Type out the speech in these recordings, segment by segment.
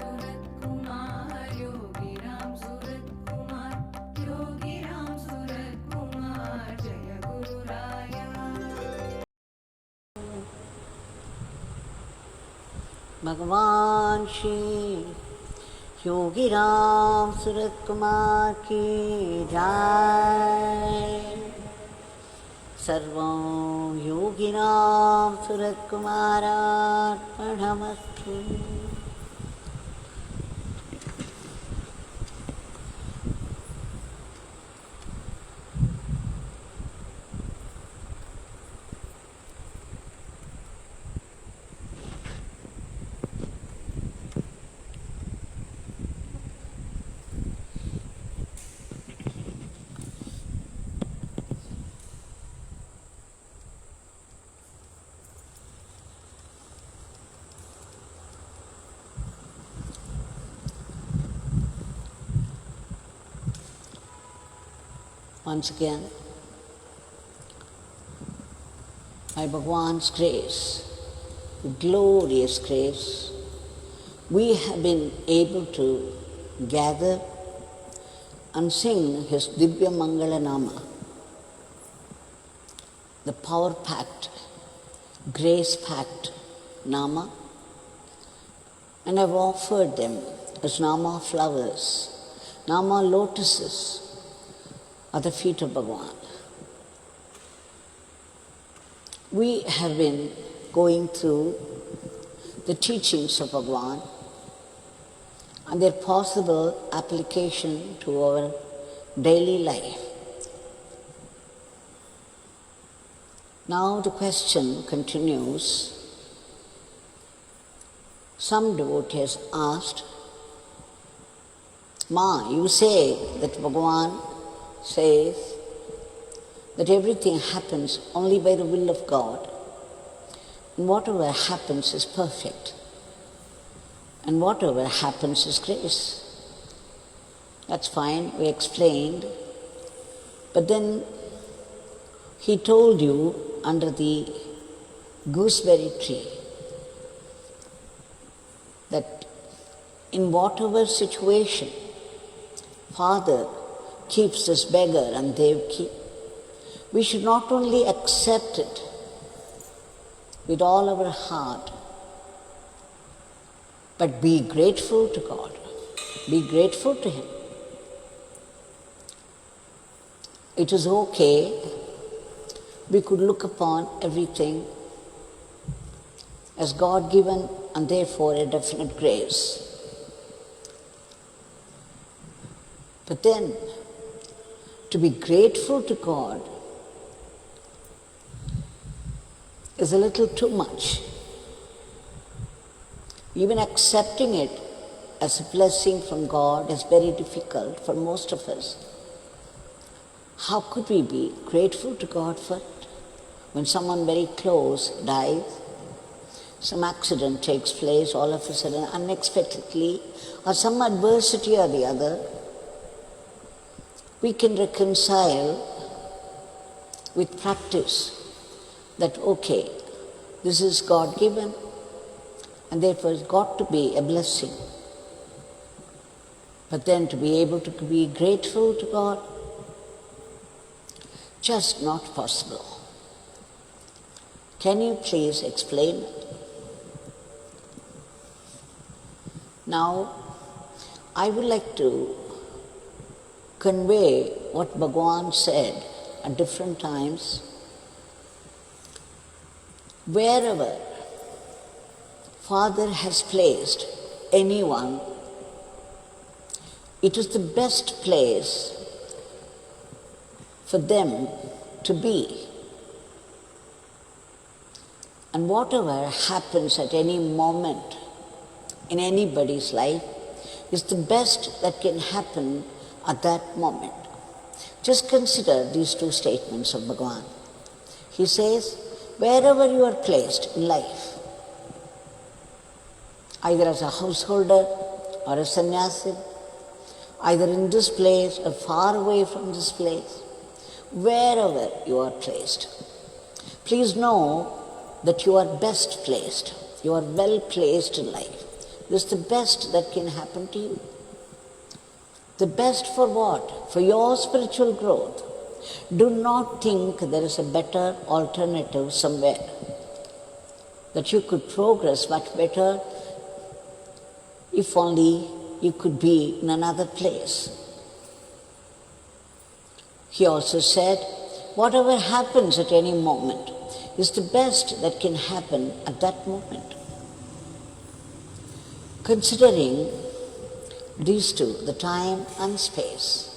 Ramsuratkumar, Yogi Ramsuratkumar, Yogi Ramsuratkumar, Jaya Guru Raya. Bhagwan Shri Yogi Ramsuratkumar ki jai. Sarvam Yogi Ramsuratkumar arpanamastu. Once again, by Bhagwan's grace, glorious grace, we have been able to gather and sing his Divya Mangala Nama, the power-packed, grace-packed Nama, and I've offered them as Nama flowers, Nama lotuses, at the feet of Bhagwan. We have been going through the teachings of Bhagwan and their possible application to our daily life. Now the question continues. Some devotees asked, Ma, you say that Bhagwan says that everything happens only by the will of God, and whatever happens is perfect, and whatever happens is grace. That's fine, we explained, but then he told you under the gooseberry tree that in whatever situation Father keeps this beggar and Devaki, we should not only accept it with all our heart, but be grateful to God, be grateful to Him. It is okay, we could look upon everything as God-given and therefore a definite grace. But then, to be grateful to God is a little too much. Even accepting it as a blessing from God is very difficult for most of us. How could we be grateful to God for it? When someone very close dies, some accident takes place all of a sudden, unexpectedly, or some adversity or the other, we can reconcile with practice that, okay, this is God-given and therefore it's got to be a blessing. But then to be able to be grateful to God, just not possible. Can you please explain it? Now, I would like to convey what Bhagwan said at different times. Wherever Father has placed anyone, it is the best place for them to be. And whatever happens at any moment in anybody's life is the best that can happen at that moment. Just consider these two statements of Bhagwan. He says, wherever you are placed in life, either as a householder or a sannyasi, either in this place or far away from this place, wherever you are placed, please know that you are best placed, you are well placed in life. is the best that can happen to you. The best for what? For your spiritual growth. Do not think there is a better alternative somewhere, that you could progress much better if only you could be in another place. He also said, whatever happens at any moment is the best that can happen at that moment. Considering these two, the time and space,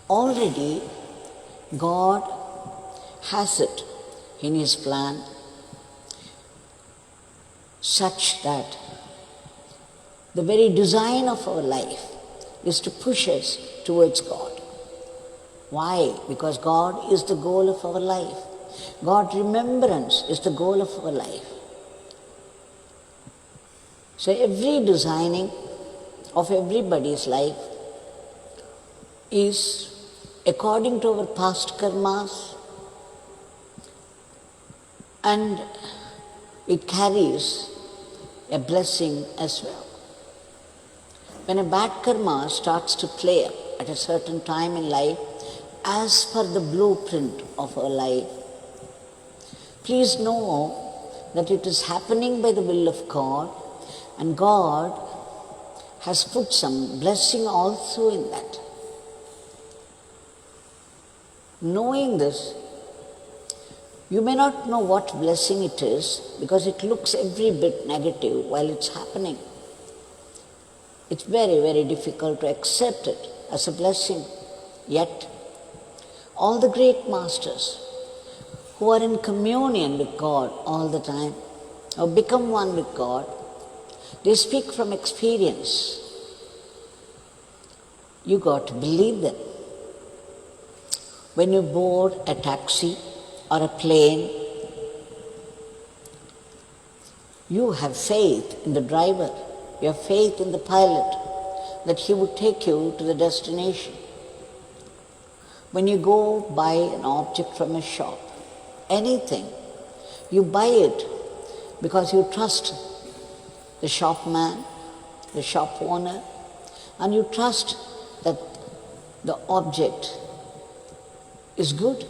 already God has it in His plan such that the very design of our life is to push us towards God. Why? Because God is the goal of our life. God remembrance is the goal of our life. So every designing of everybody's life is according to our past karmas, and it carries a blessing as well. When a bad karma starts to play at a certain time in life, as per the blueprint of our life, please know that it is happening by the will of God, and God has put some blessing also in that. Knowing this, you may not know what blessing it is because it looks every bit negative while it's happening. It's very, very difficult to accept it as a blessing. Yet, all the great masters who are in communion with God all the time, or become one with God, they speak from experience. You got to believe them. When you board a taxi or a plane, you have faith in the driver, you have faith in the pilot that he would take you to the destination. When you go buy an object from a shop, anything, you buy it because you trust the shopman, the shop owner, and you trust that the object is good,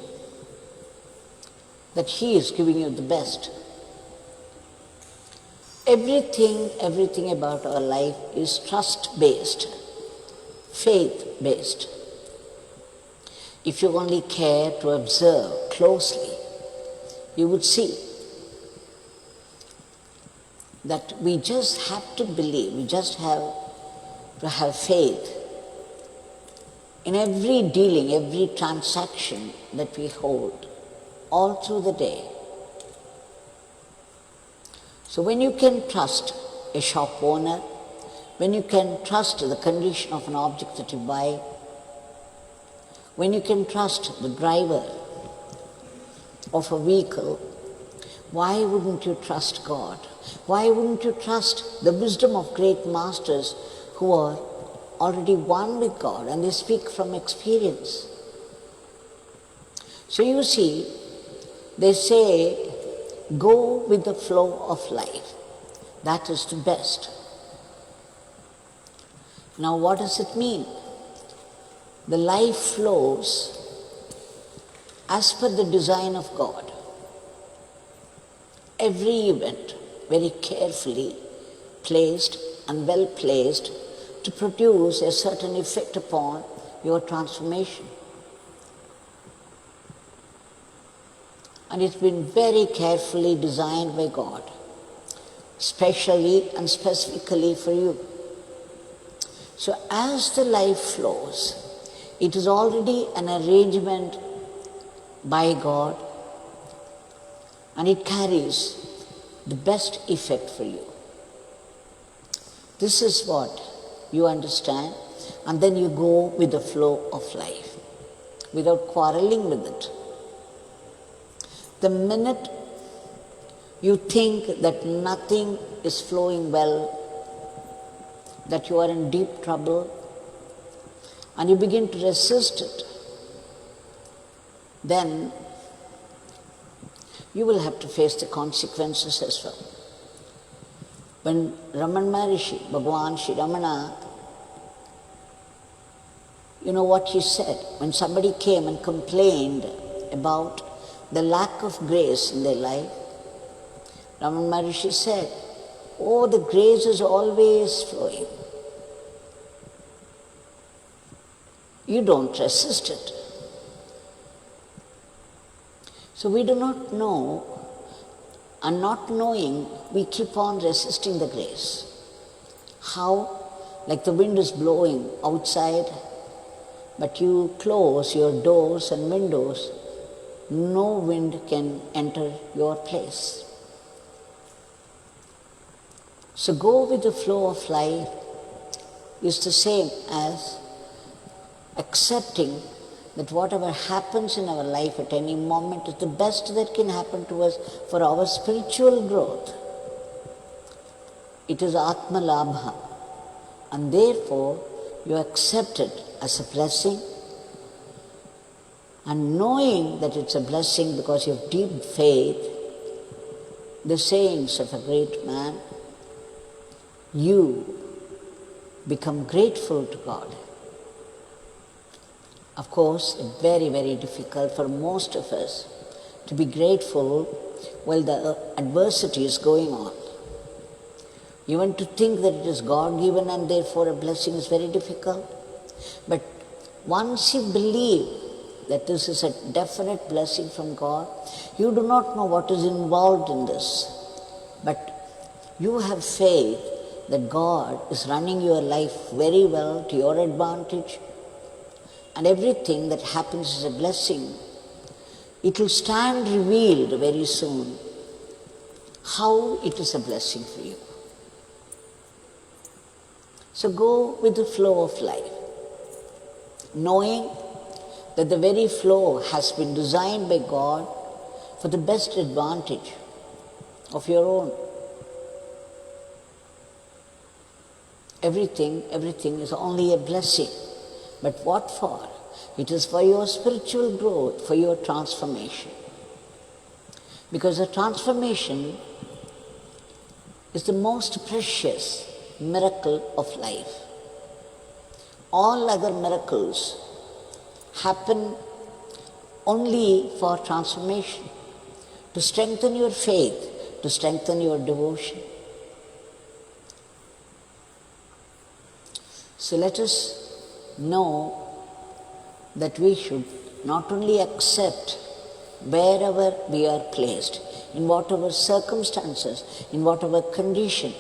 that he is giving you the best. Everything about our life is trust-based, faith-based. If you only care to observe closely, you would see that we just have to believe, we just have to have faith in every dealing, every transaction that we hold all through the day. So when you can trust a shop owner, when you can trust the condition of an object that you buy, when you can trust the driver of a vehicle, why wouldn't you trust God? Why wouldn't you trust the wisdom of great masters who are already one with God and they speak from experience? So you see, they say, go with the flow of life. That is the best. Now what does it mean? The life flows as per the design of God. Every event very carefully placed and well placed to produce a certain effect upon your transformation. And it's been very carefully designed by God, specially and specifically for you. So as the life flows, it is already an arrangement by God, and it carries the best effect for you. This is what you understand, and then you go with the flow of life without quarreling with it. The minute you think that nothing is flowing well, that you are in deep trouble, and you begin to resist it, then you will have to face the consequences as well. When Raman Maharishi, Bhagwan Sri Ramana, you know what he said? When somebody came and complained about the lack of grace in their life, Raman Maharishi said, "Oh, the grace is always flowing. You don't resist it." So we do not know, and not knowing, we keep on resisting the grace. How? Like the wind is blowing outside, but you close your doors and windows, no wind can enter your place. So go with the flow of life is the same as accepting that whatever happens in our life at any moment is the best that can happen to us for our spiritual growth. It is Atma Labha, and therefore you accept it as a blessing, and knowing that it's a blessing because you have deep faith, the sayings of a great man, you become grateful to God. Of course, it's very, very difficult for most of us to be grateful while the adversity is going on. Even to think that it is God-given and therefore a blessing is very difficult. But once you believe that this is a definite blessing from God, you do not know what is involved in this. But you have faith that God is running your life very well to your advantage, and everything that happens is a blessing. It will stand revealed very soon how it is a blessing for you. So go with the flow of life, knowing that the very flow has been designed by God for the best advantage of your own. Everything is only a blessing. But what for? It is for your spiritual growth, for your transformation. Because the transformation is the most precious miracle of life. All other miracles happen only for transformation, to strengthen your faith, to strengthen your devotion. So let us know that we should not only accept wherever we are placed, in whatever circumstances, in whatever condition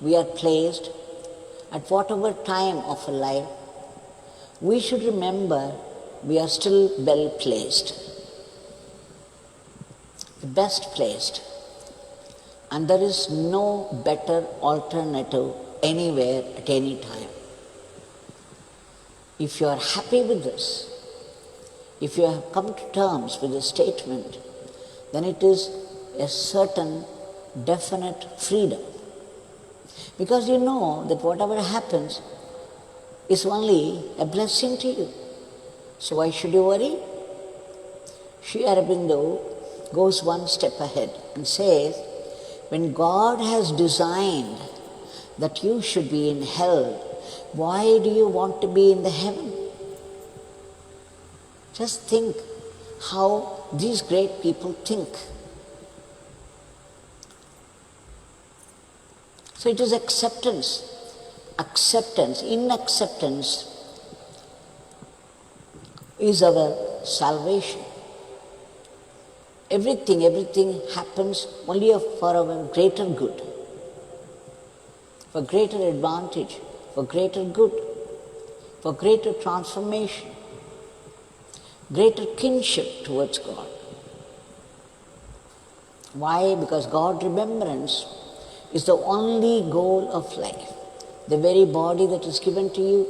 we are placed, at whatever time of our life, we should remember we are still well placed, the best placed, and there is no better alternative anywhere at any time. If you are happy with this, if you have come to terms with this statement, then it is a certain definite freedom. Because you know that whatever happens is only a blessing to you. So why should you worry? Sri Aurobindo goes one step ahead and says, when God has designed that you should be in hell, why do you want to be in the heaven? Just think how these great people think. So it is acceptance. In acceptance is our salvation. Everything happens only for our greater good, for greater advantage, for greater good, for greater transformation, greater kinship towards God. Why? Because God remembrance is the only goal of life. The very body that is given to you,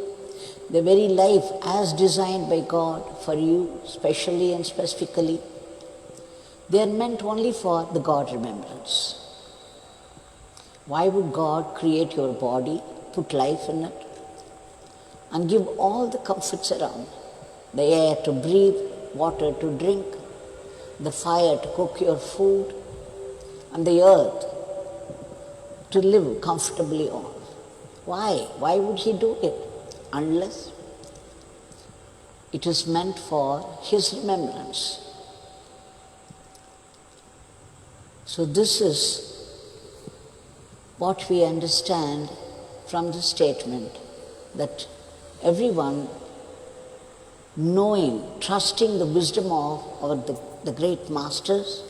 the very life as designed by God for you, specially and specifically, they are meant only for the God remembrance. Why would God create your body, put life in it, and give all the comforts around? The air to breathe, water to drink, the fire to cook your food, and the earth to live comfortably on. Why? Why would he do it? Unless it is meant for his remembrance. So this is what we understand from the statement that everyone knowing, trusting the wisdom of the great masters,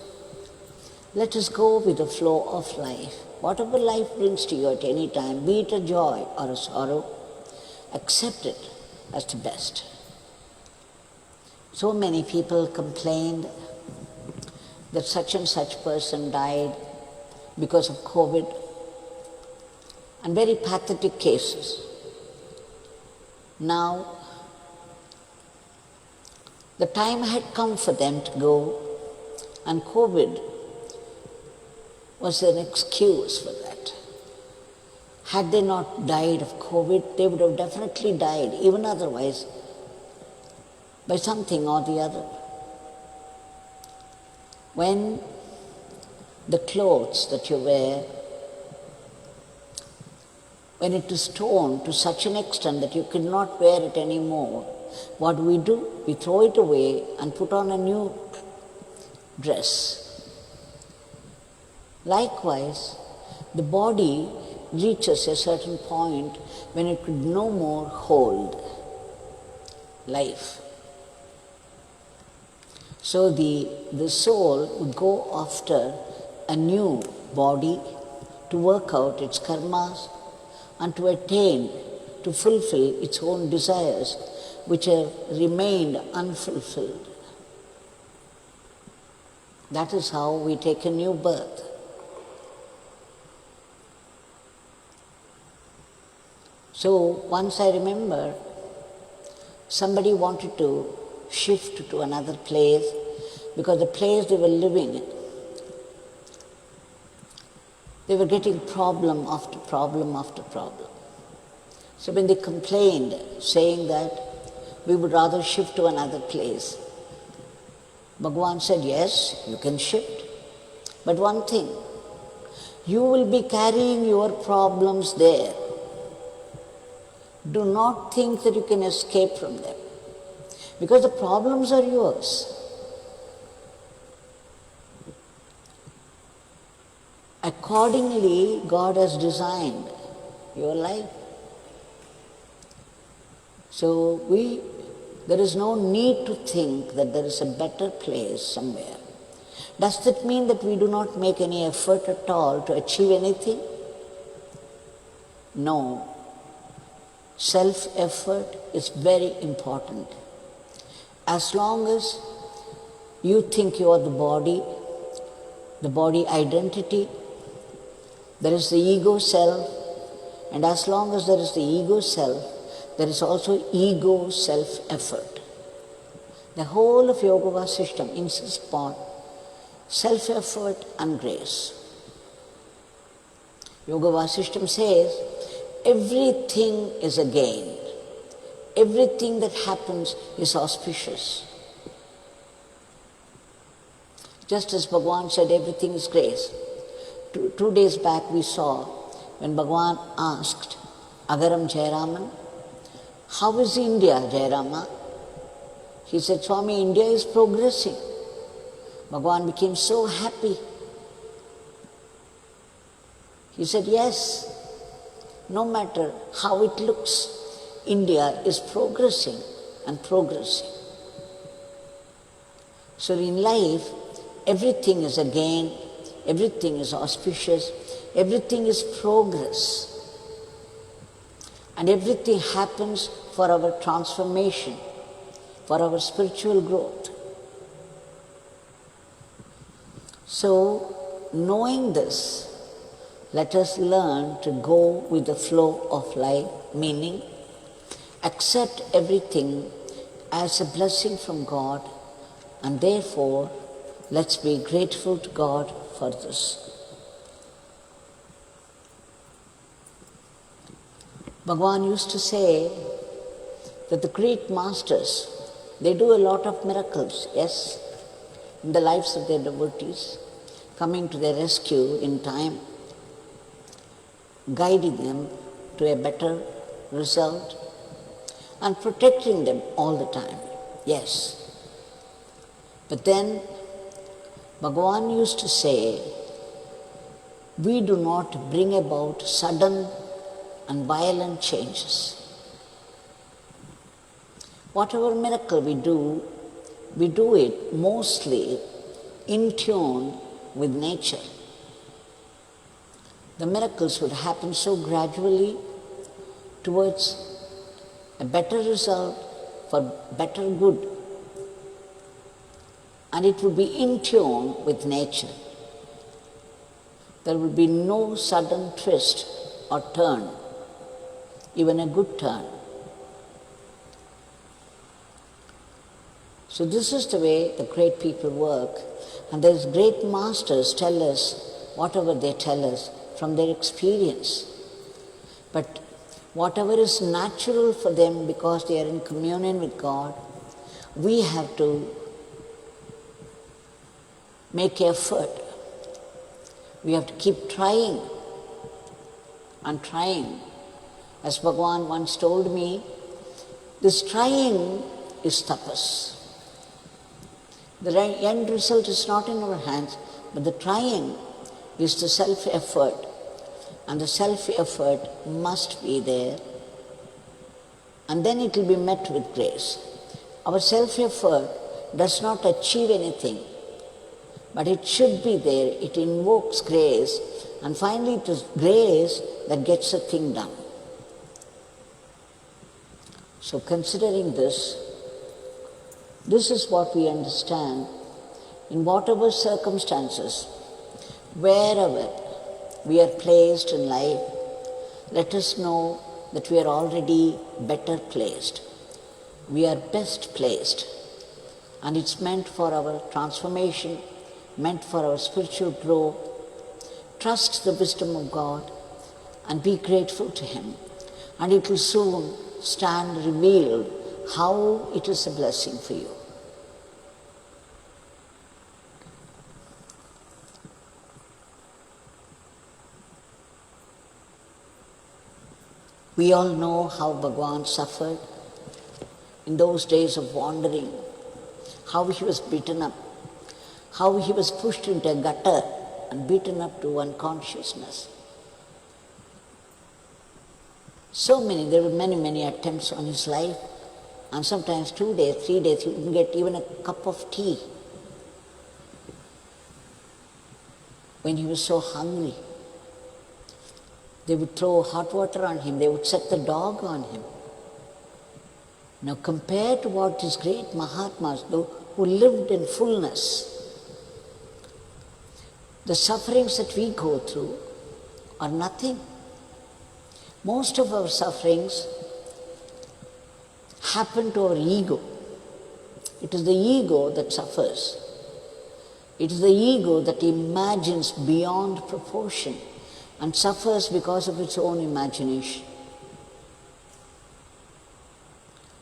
let us go with the flow of life. Whatever life brings to you at any time, be it a joy or a sorrow, accept it as the best. So many people complained that such and such person died because of COVID, and very pathetic cases. Now, the time had come for them to go, and COVID was an excuse for that. Had they not died of COVID, they would have definitely died, even otherwise, by something or the other. When the clothes that you wear, when it is torn to such an extent that you cannot wear it anymore, what do? We throw it away and put on a new dress. Likewise, the body reaches a certain point when it could no more hold life. So the soul would go after a new body to work out its karmas and to attain, to fulfill its own desires which have remained unfulfilled. That is how we take a new birth. So once I remember somebody wanted to shift to another place because the place they were living in, they were getting problem after problem after problem. So when they complained, saying that we would rather shift to another place, Bhagwan said, yes, you can shift. But one thing, you will be carrying your problems there. Do not think that you can escape from them, because the problems are yours. Accordingly, God has designed your life. So there is no need to think that there is a better place somewhere. Does that mean that we do not make any effort at all to achieve anything? No. Self-effort is very important. As long as you think you are the body identity, there is the ego self, and as long as there is the ego self, there is also ego self-effort. The whole of Yoga Vasishtam insists upon self-effort and grace. Yoga Vasishtam says, everything is a gain. Everything that happens is auspicious. Just as Bhagwan said, everything is grace. Two days back we saw when Bhagwan asked Agaram Jayaraman, how is India, Jayarama? He said, Swami, India is progressing. Bhagwan became so happy. He said, yes, no matter how it looks, India is progressing and progressing. So in life, everything is a gain, everything is auspicious, everything is progress. And everything happens for our transformation, for our spiritual growth. So, knowing this, let us learn to go with the flow of life, meaning accept everything as a blessing from God, and therefore let's be grateful to God for this. Bhagwan used to say that the great masters, they do a lot of miracles, yes, in the lives of their devotees, coming to their rescue in time. guiding them to a better result and protecting them all the time. Yes. But then Bhagwan used to say, we do not bring about sudden and violent changes. Whatever miracle we do it mostly in tune with nature. The miracles would happen so gradually towards a better result for better good. And it would be in tune with nature. There will be no sudden twist or turn, even a good turn. So this is the way the great people work. And these great masters tell us whatever they tell us from their experience. But whatever is natural for them because they are in communion with God, we have to make effort. We have to keep trying and trying. As Bhagwan once told me, this trying is tapas. The end result is not in our hands, but the trying is the self-effort. And the self-effort must be there. And then it will be met with grace. Our self-effort does not achieve anything, but it should be there. It invokes grace, and finally it is grace that gets a thing done. So considering this is what we understand. In whatever circumstances, wherever we are placed in life, let us know that we are already better placed. We are best placed. And it's meant for our transformation, meant for our spiritual growth. Trust the wisdom of God and be grateful to Him. And it will soon stand revealed how it is a blessing for you. We all know how Bhagwan suffered in those days of wandering, how he was beaten up, how he was pushed into a gutter and beaten up to unconsciousness. There were many attempts on his life, and sometimes 2 days, 3 days, he wouldn't get even a cup of tea when he was so hungry. They would throw hot water on him, they would set the dog on him. Now compared to what these great Mahatmas do, who lived in fullness, the sufferings that we go through are nothing. Most of our sufferings happen to our ego. It is the ego that suffers. It is the ego that imagines beyond proportion and suffers because of its own imagination.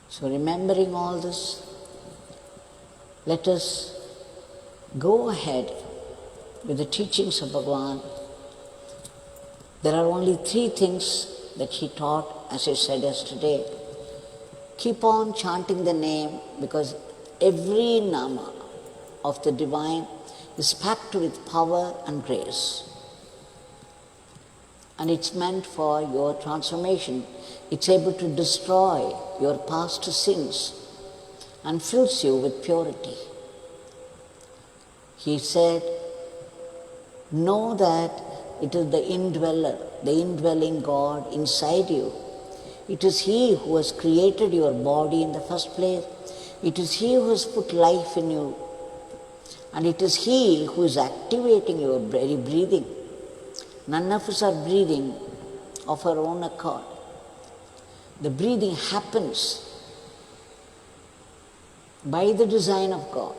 So remembering all this, let us go ahead with the teachings of Bhagwan. There are only 3 things that he taught, as I said yesterday. Keep on chanting the name, because every nama of the divine is packed with power and grace. And it's meant for your transformation. It's able to destroy your past sins and fills you with purity. He said, know that it is the indweller, the indwelling God inside you. It is He who has created your body in the first place. It is He who has put life in you. And it is He who is activating your very breathing. None of us are breathing of our own accord. The breathing happens by the design of God.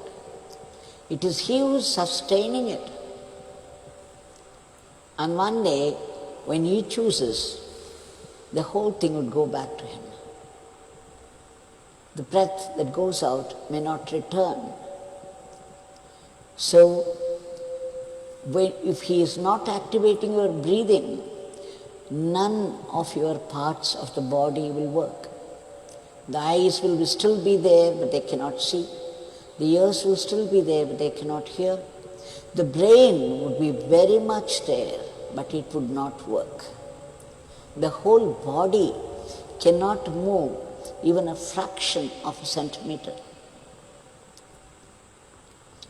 It is He who is sustaining it. And one day, when He chooses, the whole thing would go back to Him. The breath that goes out may not return. So, if He is not activating your breathing, none of your parts of the body will work. The eyes will still be there, but they cannot see. The ears will still be there, but they cannot hear. The brain would be very much there, but it would not work. The whole body cannot move even a fraction of a centimeter.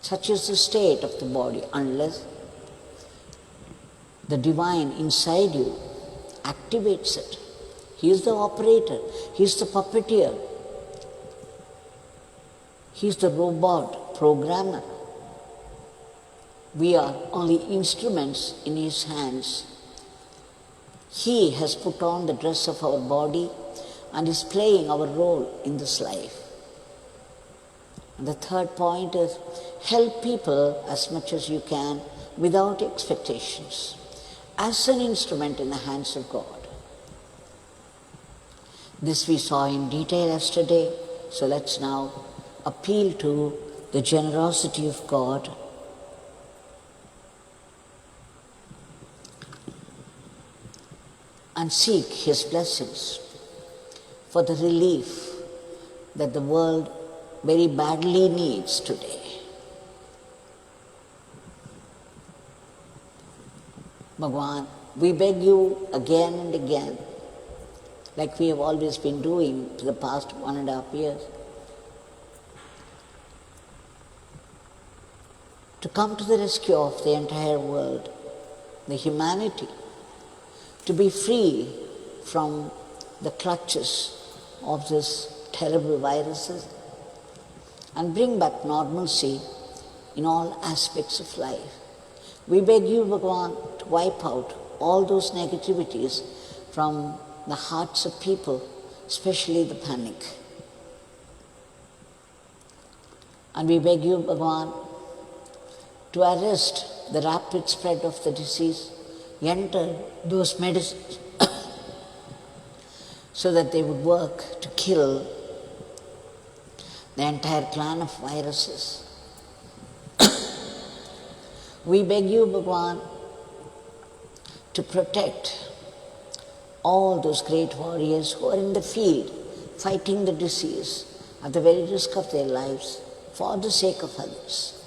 Such is the state of the body unless the divine inside you activates it. He is the operator, he is the puppeteer, he is the robot programmer. We are only instruments in his hands. He has put on the dress of our body and is playing our role in this life. And the third point is help people as much as you can without expectations, as an instrument in the hands of God. This we saw in detail yesterday, so let's now appeal to the generosity of God and seek His blessings for the relief that the world very badly needs today. Bhagwan, we beg you again and again, like we have always been doing for the past 1.5 years, to come to the rescue of the entire world, the humanity, to be free from the clutches of this terrible viruses and bring back normalcy in all aspects of life. We beg you, Bhagwan, to wipe out all those negativities from the hearts of people, especially the panic. And we beg you, Bhagwan, to arrest the rapid spread of the disease, enter those medicines so that they would work to kill the entire clan of viruses. We beg you, Bhagwan, to protect all those great warriors who are in the field fighting the disease at the very risk of their lives for the sake of others.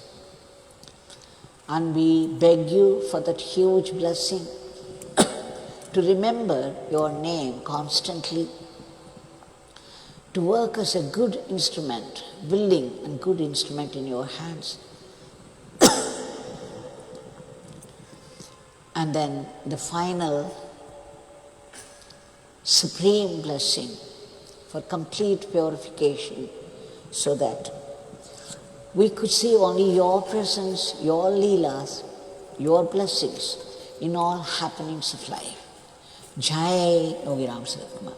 And we beg you for that huge blessing to remember your name constantly, to work as a good instrument, willing and good instrument in your hands. And then the final supreme blessing for complete purification, so that we could see only your presence, your leelas, your blessings in all happenings of life. Jai Yogi Ramsuratkumar.